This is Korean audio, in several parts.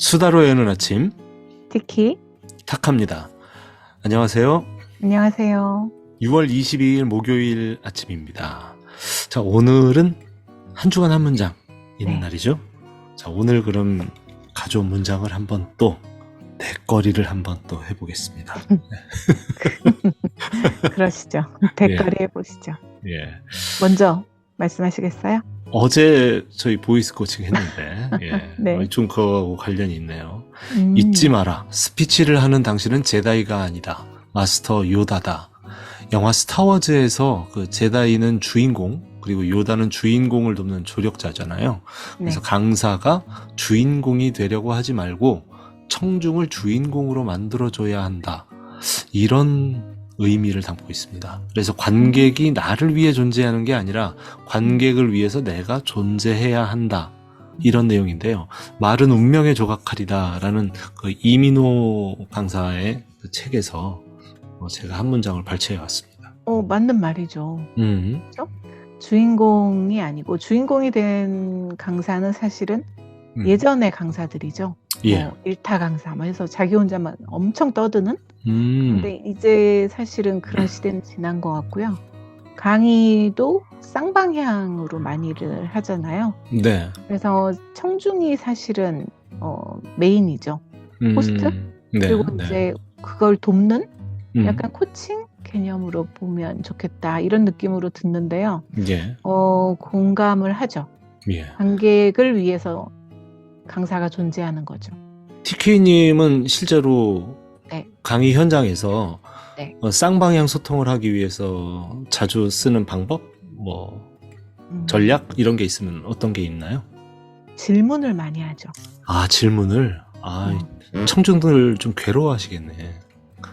수다로 여는 아침 티키. 탁합니다. 안녕하세요. 안녕하세요. 6월 22일 목요일 아침입니다. 자, 오늘은 한 주간 한 문장 있는 네. 날이죠. 자, 오늘 그럼 가져온 문장을 한번 또 대거리를 한번 또 해보겠습니다. 그러시죠. 대거리 해보시죠. 예. 먼저 말씀하시겠어요? 어제 저희 보이스 코칭 했는데 예. 네. 좀 그거하고 관련이 있네요. 잊지 마라. 스피치를 하는 당신은 제다이가 아니다. 마스터 요다다. 영화 스타워즈에서 그 제다이는 주인공, 그리고 요다는 주인공을 돕는 조력자잖아요. 그래서 네. 강사가 주인공이 되려고 하지 말고 청중을 주인공으로 만들어줘야 한다. 이런 의미를 담고 있습니다. 그래서 관객이 나를 위해 존재하는 게 아니라 관객을 위해서 내가 존재해야 한다. 이런 내용인데요. 말은 운명의 조각칼이다라는 그 이민호 강사의 그 책에서 제가 한 문장을 발췌해 왔습니다. 맞는 말이죠. 주인공이 아니고 주인공이 된 강사는 사실은 예전의 강사들이죠. 예. 일타 강사 해서 자기 혼자만 엄청 떠드는. 근데 이제 사실은 그런 시대는 지난 것 같고요. 강의도 쌍방향으로 많이를 하잖아요. 네. 그래서 청중이 사실은 메인이죠. 호스트? 네. 그리고 네. 이제 그걸 돕는 약간 코칭 개념으로 보면 좋겠다 이런 느낌으로 듣는데요. 예. 공감을 하죠. 예. 관객을 위해서 강사가 존재하는 거죠. TK님은 실제로 네. 강의 현장에서 네. 쌍방향 소통을 하기 위해서 자주 쓰는 방법, 전략 이런 게 있으면 어떤 게 있나요? 질문을 많이 하죠. 아, 질문을. 청중들 좀 괴로워하시겠네.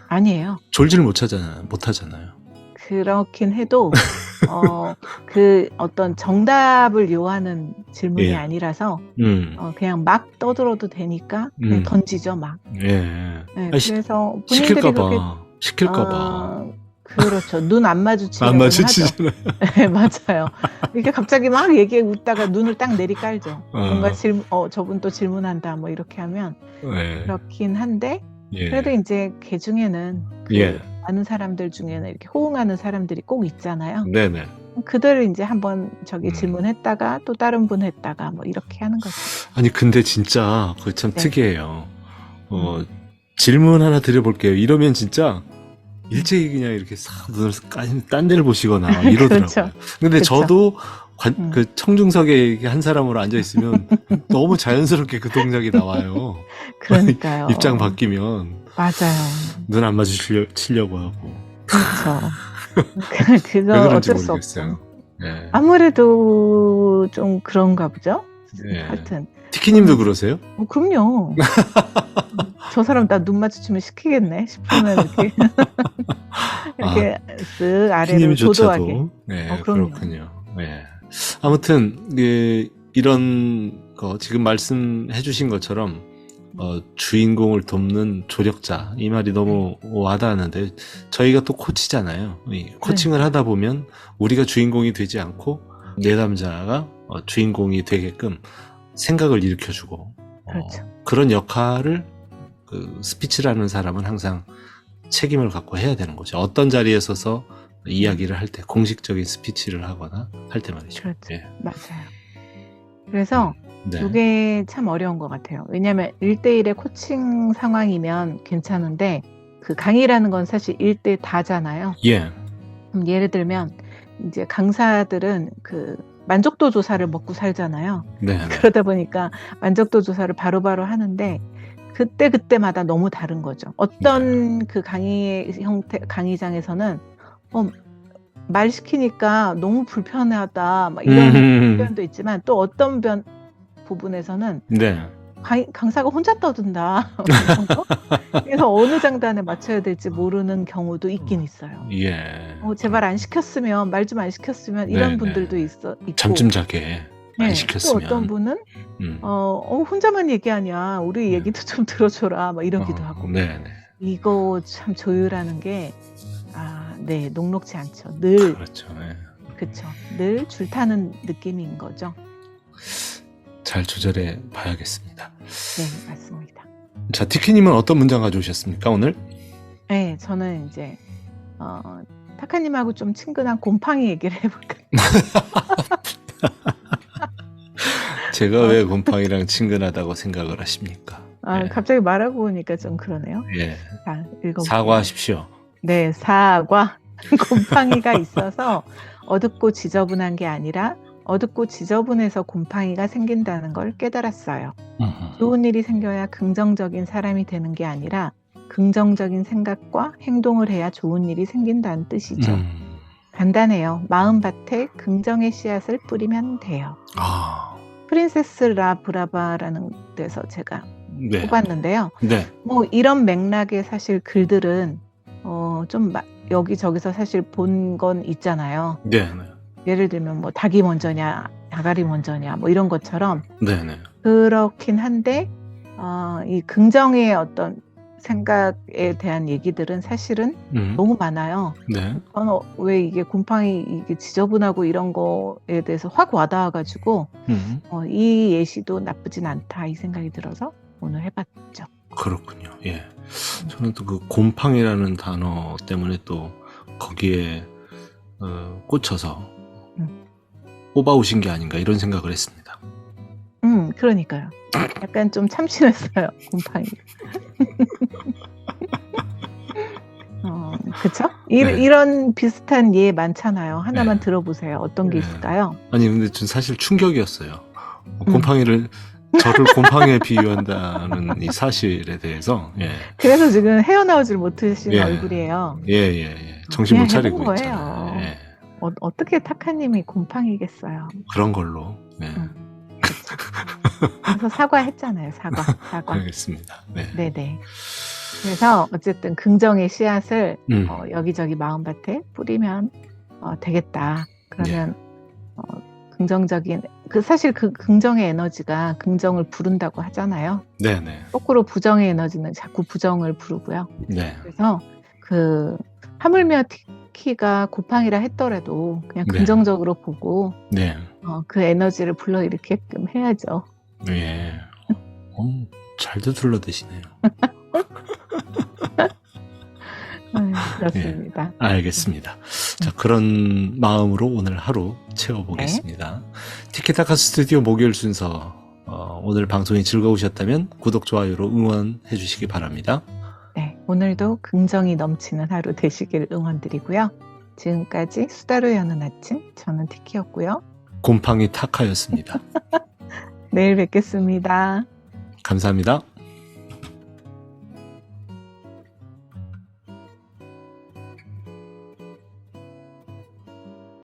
아니에요. 졸지를 못 하잖아요. 그렇긴 해도 그 어떤 정답을 요하는 질문이 예. 아니라서 그냥 막 떠들어도 되니까 그냥 던지죠 막. 예. 네, 아니, 그래서 본인들이 그렇게 시킬까봐. 그렇죠. 눈 안 마주치려고 안 하죠. 마주치잖아요. 네, 맞아요. 이렇게 갑자기 막 얘기해 웃다가 눈을 딱 내리깔죠. 뭔가 저분 또 질문한다 뭐 이렇게 하면 네. 그렇긴 한데 예. 그래도 이제 그 중에는 예. 많은 사람들 중에는 이렇게 호응하는 사람들이 꼭 있잖아요. 네네. 그들을 이제 한번 질문했다가 또 다른 분 했다가 뭐 이렇게 하는 거죠. 아니 근데 진짜 그거 참 네. 특이해요. 질문 하나 드려볼게요. 이러면 진짜 일제히 그냥 이렇게 싹 눈을 딴 데를 보시거나 이러더라고요. 그렇죠. 근데 그렇죠. 저도 그 청중석에 한 사람으로 앉아 있으면 너무 자연스럽게 그 동작이 나와요. 그러니까요. 입장 바뀌면 맞아요. 눈 안 마주치려고 하고. 그렇죠. 왜 그거 그런지 어쩔 수 모르겠어요. 없죠. 예. 아무래도 좀 그런가 보죠. 예. 하여튼. 티키님도 그러세요? 그럼요. 저 사람 나 눈 마주치면 시키겠네 싶으면 이렇게 이렇게 쓱 아래로 도도하게. 네, 그럼요. 그렇군요. 네. 아무튼 이런 거 지금 말씀해 주신 것처럼 주인공을 돕는 조력자, 이 말이 너무 와닿았는데 저희가 또 코치잖아요. 코칭을 하다 보면 우리가 주인공이 되지 않고 내담자가 주인공이 되게끔 생각을 일으켜주고 그렇죠. 그런 역할을 그 스피치를 하는 사람은 항상 책임을 갖고 해야 되는 거죠. 어떤 자리에 서서 이야기를 할 때, 공식적인 스피치를 하거나 할 때 말이죠. 그렇죠. 예. 맞아요. 그래서 네. 이게 참 어려운 것 같아요. 왜냐하면 1대1의 코칭 상황이면 괜찮은데 그 강의라는 건 사실 1대 다잖아요. 예. 예를 들면 이제 강사들은 그 만족도 조사를 먹고 살잖아요. 네. 그러다 보니까 만족도 조사를 바로바로 하는데 그때마다 너무 다른 거죠. 어떤 그 강의의 형태, 강의장에서는 말 시키니까 너무 불편하다 막 이런 표현도 있지만 또 어떤 부분에서는 네. 강사가 혼자 떠든다. 그래서 어느 장단에 맞춰야 될지 모르는 경우도 있긴 있어요. 예. 제발 안 시켰으면, 말 좀 안 시켰으면 이런 분들도 있고. 잠 좀 자게 안 시켰으면. 또 어떤 분은 혼자만 얘기하냐, 우리 얘기도 좀 들어줘라 막 이러기도 하고. 네. 이거 참 조율하는 게 네, 녹록지 않죠. 늘 그렇죠. 네. 그렇죠. 늘 줄타는 느낌인 거죠. 잘 조절해 봐야겠습니다. 네, 맞습니다. 자, 티키님은 어떤 문장 가져오셨습니까, 오늘? 네, 저는 이제 타카님하고 좀 친근한 곰팡이 얘기를 해볼까요? 제가 왜 곰팡이랑 친근하다고 생각을 하십니까? 예. 갑자기 말하고 보니까 좀 그러네요. 예. 자, 읽어볼게요. 사과하십시오. 네, 사과. 곰팡이가 있어서 어둡고 지저분한 게 아니라 어둡고 지저분해서 곰팡이가 생긴다는 걸 깨달았어요. 좋은 일이 생겨야 긍정적인 사람이 되는 게 아니라 긍정적인 생각과 행동을 해야 좋은 일이 생긴다는 뜻이죠. 간단해요. 마음밭에 긍정의 씨앗을 뿌리면 돼요. 프린세스 라 브라바라는 데서 제가 네. 뽑았는데요. 네. 뭐 이런 맥락의 사실 글들은 좀 여기저기서 사실 본 건 있잖아요. 네. 예를 들면 뭐 닭이 먼저냐, 아가리 먼저냐, 뭐 이런 것처럼 네. 네. 그렇긴 한데 이 긍정의 어떤 생각에 대한 얘기들은 사실은 너무 많아요. 네. 저는 왜 이게 곰팡이 이게 지저분하고 이런 거에 대해서 확 와닿아가지고 이 예시도 나쁘진 않다 이 생각이 들어서 오늘 해봤죠. 그렇군요. 예. 저는 또 그 곰팡이라는 단어 때문에 또 거기에 꽂혀서 뽑아오신 게 아닌가 이런 생각을 했습니다. 그러니까요. 약간 좀 참신했어요, 곰팡이. 그쵸? 네. 이런 비슷한 예 많잖아요. 하나만 네. 들어보세요. 어떤 게 네. 있을까요? 아니 근데 전 사실 충격이었어요. 곰팡이를 저를 곰팡이에 비유한다는 이 사실에 대해서. 예. 그래서 지금 헤어나오질 못하신 예. 얼굴이에요. 예. 정신 못 차리고 해본 거예요. 있잖아요. 예. 어떻게 타카님이 곰팡이겠어요? 그런 걸로. 예. 그래서 사과했잖아요. 사과. 알겠습니다. 네. 네네. 그래서 어쨌든 긍정의 씨앗을 여기저기 마음밭에 뿌리면 되겠다. 그러면 긍정적인 사실 그 긍정의 에너지가 긍정을 부른다고 하잖아요. 네네. 거꾸로 부정의 에너지는 자꾸 부정을 부르고요. 네. 그래서 하물며 티키가 곰팡이라 했더라도 그냥 긍정적으로 보고 네. 그 에너지를 불러일으키게끔 해야죠. 예. 잘도 둘러대시네요. 그렇습니다. 예, 알겠습니다. 자, 그런 마음으로 오늘 하루 채워보겠습니다. 티키타카 스튜디오 목요일 순서 오늘 방송이 즐거우셨다면 구독, 좋아요로 응원해 주시기 바랍니다. 네, 오늘도 긍정이 넘치는 하루 되시길 응원드리고요. 지금까지 수다로 여는 아침, 저는 티키였고요. 곰팡이 타카였습니다. 내일 뵙겠습니다. 감사합니다.